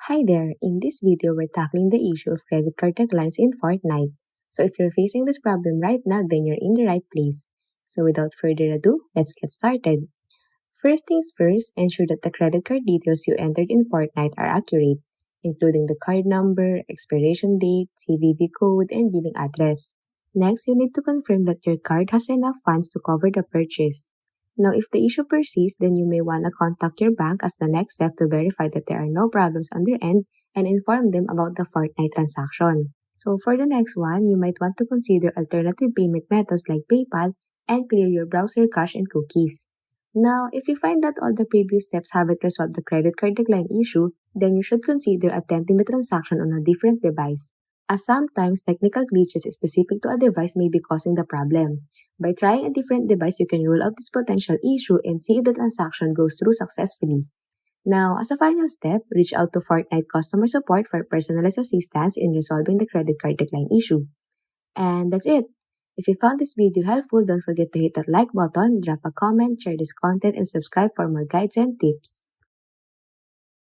Hi there, in this video we're tackling the issue of credit card declines in Fortnite. So if you're facing this problem right now, then you're in the right place. So without further ado, let's get started. First things first, ensure that the credit card details you entered in Fortnite are accurate, including the card number, expiration date, CVV code, and billing address. Next, you need to confirm that your card has enough funds to cover the purchase. Now, if the issue persists, then you may want to contact your bank as the next step to verify that there are no problems on their end and inform them about the Fortnite transaction. So for the next one, you might want to consider alternative payment methods like PayPal and clear your browser cache and cookies. Now, if you find that all the previous steps haven't resolved the credit card decline issue, then you should consider attempting the transaction on a different device, as sometimes technical glitches specific to a device may be causing the problem. By trying a different device, you can rule out this potential issue and see if the transaction goes through successfully. Now, as a final step, reach out to Fortnite customer support for personalized assistance in resolving the credit card decline issue. And that's it. If you found this video helpful, don't forget to hit that like button, drop a comment, share this content, and subscribe for more guides and tips.